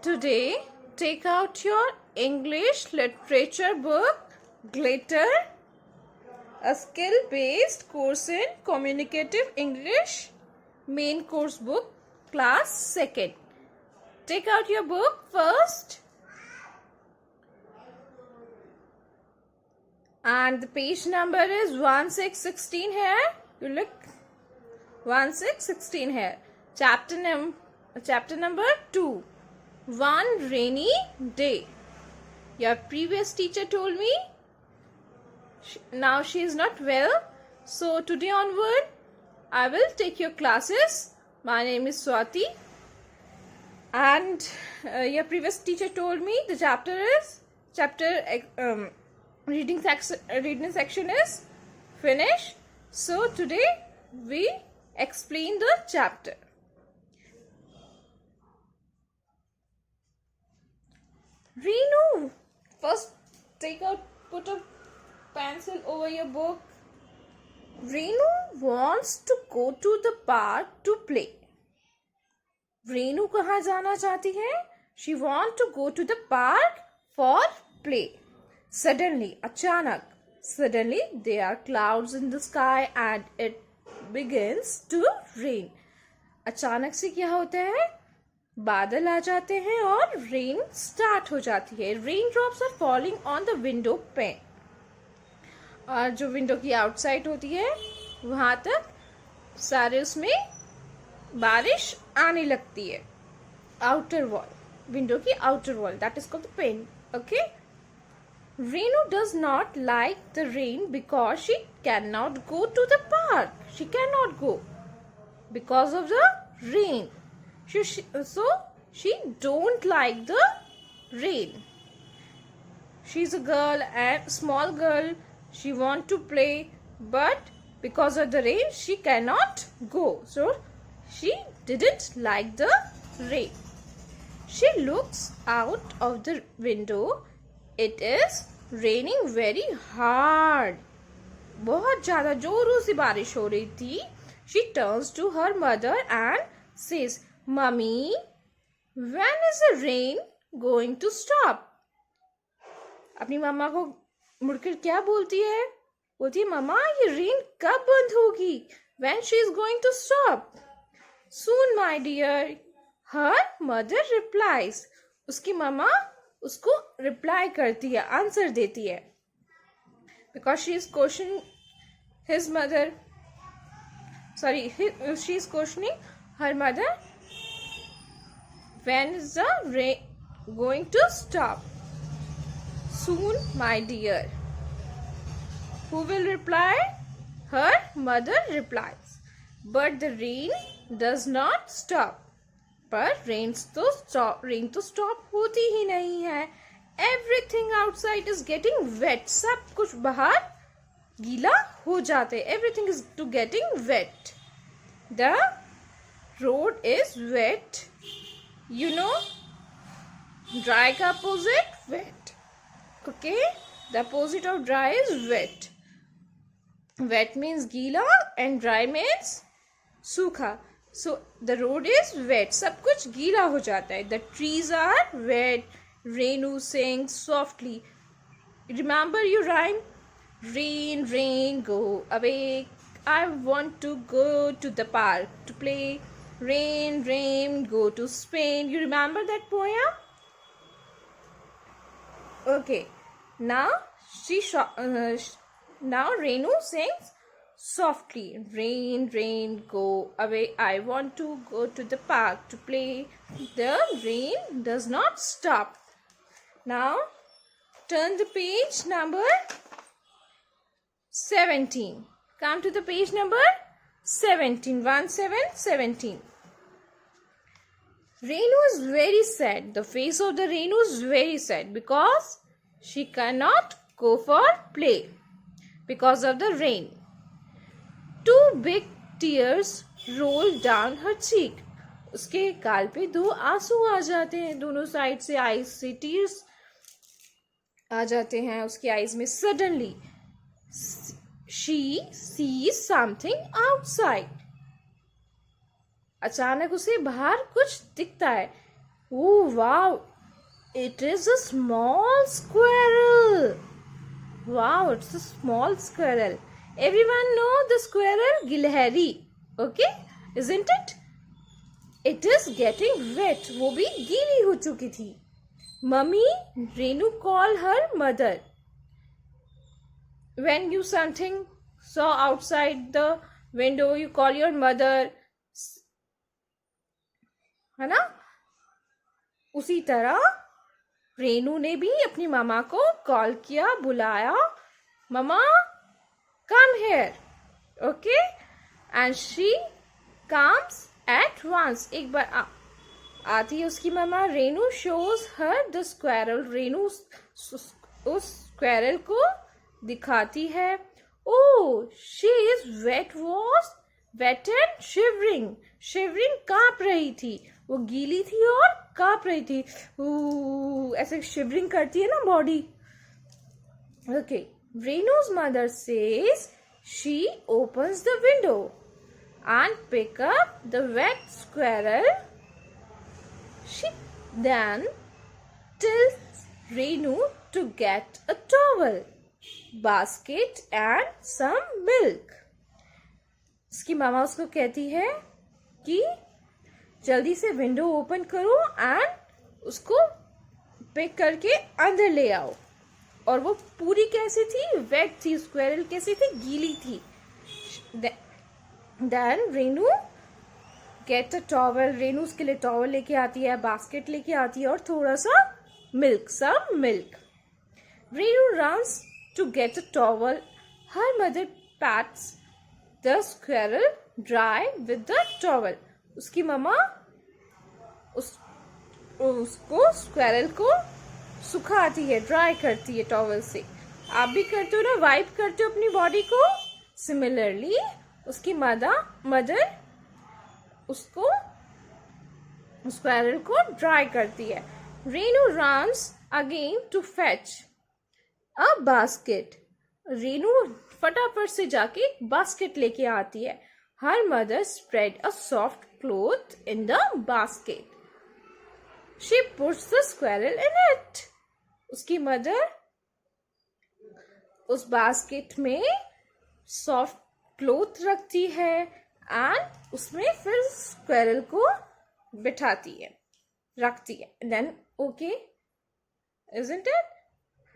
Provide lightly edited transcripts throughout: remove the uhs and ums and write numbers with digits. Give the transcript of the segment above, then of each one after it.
Today, take out your English literature book, Glitter, a skill-based course in communicative English, main course book, class 2nd. Take out your book first. And the page number is 1616 here. You look 1616 here. Chapter number 2. One rainy day. Your previous teacher told me now she is not well. So today onward, I will take your classes. My name is Swati. And your previous teacher told me the reading section is finished. So today we explain the chapter. Reenu, first put a pencil over your book. Reenu wants to go to the park to play. Reenu कहाँ जाना चाहती है? She wants to go to the park for play. Suddenly, अचानक, there are clouds in the sky and it begins to rain. अचानक से क्या होता है? बादल आ जाते हैं और रेन स्टार्ट हो जाती है. Rain drops are falling on the window pane. और जो विंडो की आउटसाइड होती है वहां तक सारे उसमें बारिश आने लगती है. आउटर वॉल, विंडो की outer wall, that is called the pane. Okay. Reenu does not like the rain because she cannot go to the park. She cannot go because of the rain. So she don't like the rain. She's a girl and small girl. She want to play, but because of the rain, she cannot go. So she didn't like the rain. She looks out of the window. It is raining very hard. बहुत ज़्यादा जोरों से बारिश हो रही थी. She turns to her mother and says, "Mummy, when is the rain going to stop?" अपनी मम्मा को मुड़कर क्या बोलती है? बोलती है, मम्मा ये रेन कब बंद होगी? When she is going to stop? Soon, my dear. Her mother replies. उसकी मम्मा उसको रिप्लाई करती है, आंसर देती है. Because she is questioning his mother. She is questioning her mother. When is the rain going to stop? Soon, my dear. Who will reply? Her mother replies. But the rain does not stop. पर rain तो stop होती ही नहीं है. Everything outside is getting wet. सब कुछ बाहर गीला हो जाते. Everything is to getting wet. The road is wet. You know, dry का opposite wet. Okay, the opposite of dry is wet. Wet means गीला एंड ड्राई मीन्स सूखा. So the road is wet. सब कुछ गीला हो जाता है. The trees are wet. Reenu sings softly. Remember your rhyme? Rain, rain, go away. I want to go to the park to play. Rain, rain, go to Spain. You remember that poem? Okay. Now now Reenu sings softly. Rain, rain, go away. I want to go to the park to play. The rain does not stop. Now turn the page number 17. Come to the page number 17. 17. Reenu is very sad. The face of the Reenu is very sad because she cannot go for play because of the rain. Two big tears roll down her cheek. उसके गाल पे 2 आंसू आ जाते हैं. दोनों side से eyes से tears आ जाते हैं उसकी आईज में. Suddenly, she sees something outside. अचानक उसे बाहर कुछ दिखता है. Oh wow, it is a small squirrel. Wow, it's a small squirrel. Everyone know the squirrel Gilhari. Okay, isn't it? It is getting wet. वो भी गीली हो चुकी थी. Mummy, Renu call her mother. When you something saw outside the window, you call your mother. है ना? उसी तरह रेनू ने भी अपनी मामा को कॉल किया, बुलाया, mama come here. Okay, and she comes at once. एक बार आती है उसकी mama. Renu shows her the squirrel. Renu उस स्क्वायरल को दिखाती है. Oh, she is wet, was wet and shivering. Shivering कांप रही थी. वो गीली थी और कांप रही थी. ऐसे शिवरिंग करती है ना body. Okay, Renu's mother says she opens the window and pick up the wet squirrel. She then tells Renu to get a towel, basket and some milk. उसकी मामा उसको कहती है कि जल्दी से विंडो ओपन करो एंड उसको पिक करके अंदर ले आओ. और वो पूरी कैसी थी? वेट थी. स्क्वेरल कैसी थी? गीली थी. Then Renu get a towel. Renu उसके लिए टॉवल लेके आती है, बास्केट लेके आती है और थोड़ा सा milk, some milk. Renu runs to get a towel. Her mother pats the squirrel dry with the towel. उसकी मम्मा उसको स्क्वेरल को सुखाती है, ड्राई करती है टॉवल से. आप भी करते हो ना, वाइप करते हो अपनी बॉडी को. सिमिलरली उसकी मदर उसको स्क्वेरल को ड्राई करती है. Renu runs again to fetch a basket. Renu फटाफट से जाके बास्केट लेके आती है. Her mother spread a soft cloth in the basket. She puts the squirrel in it. उसकी मदर उस बास्केट में सॉफ्ट क्लॉथ रखती है एंड उसमें फिर स्क्वेरल को बिठाती है, रखती है. Then okay, isn't it?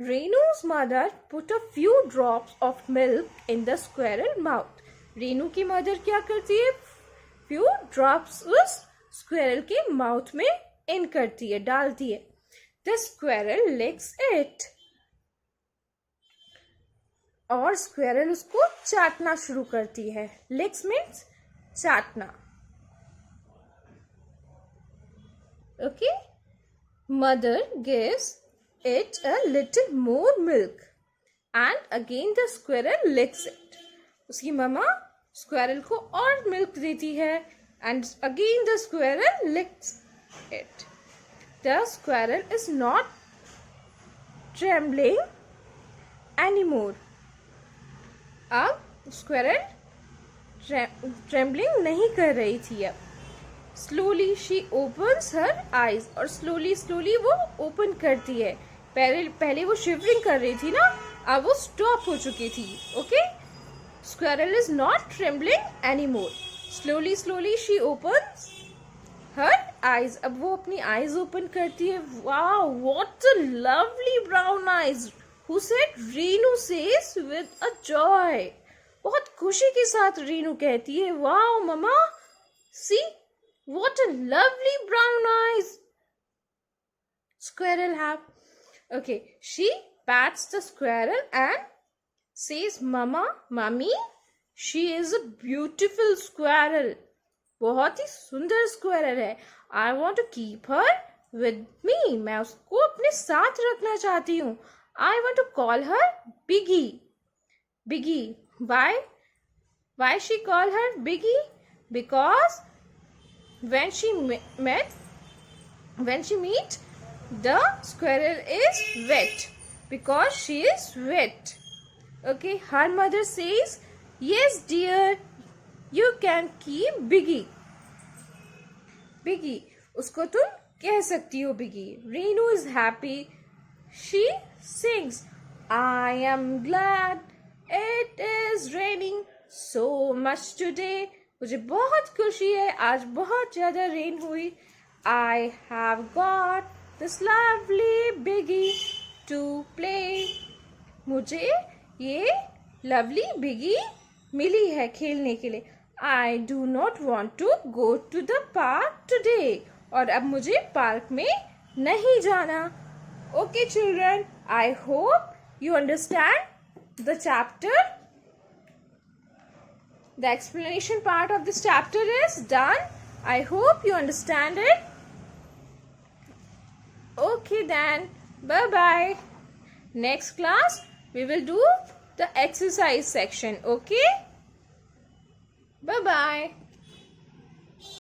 Renu's mother put a few drops of milk in the squirrel mouth. Renu की मदर क्या करती है? few drops उस स्क्वेरल के माउथ में इन करती है, डालती है. The squirrel licks it. और स्क्वेरल उसको चाटना शुरू करती है. लिक्स मीन्स चाटना. Okay, mother gives it a little more milk and again the squirrel licks it. उसकी मम्मा स्क्वेरल को और मिल्क देती है and again the squirrel licks it. The squirrel is not trembling anymore. अब squirrel trembling नहीं कर रही थी. अब slowly she opens her eyes. और स्लोली वो ओपन करती है. पहले वो शिवरिंग कर रही थी ना, अब वो स्टॉप हो चुकी थी. Okay, squirrel is not trembling anymore. Slowly she opens her eyes. अब वो अपनी आईज ओपन करती है. Wow, what a lovely brown eyes. Who said? Reenu says with a joy. बहुत खुशी के साथ रेनू कहती है, wow mama, see what a lovely brown eyes squirrel have. Okay, she pats the squirrel and says, mummy, she is a beautiful squirrel. बहुत ही सुंदर squirrel है. I want to keep her with me. मैं उसको अपने साथ रखना चाहती हूँ. I want to call her Biggie. Biggie. Why? Why she call her Biggie? Because when she meet, the squirrel is wet. Because she is wet. Okay. Her mother says, yes, dear, you can keep Biggie. Biggie. उसको तुम कह सकती हो बिगी. Renu is happy. She sings, I am glad it is raining so much today. मुझे बहुत खुशी है, आज बहुत ज़्यादा रेन हुई. I have got this lovely biggie to play. मुझे ये लवली बिगी मिली है खेलने के लिए. I do not want to go to the park today. और अब मुझे पार्क में नहीं जाना. Okay children, I hope you understand the chapter. The explanation part of this chapter is done. I hope you understand it. Okay then, bye bye. Next class we will do the exercise section. Okay, bye bye.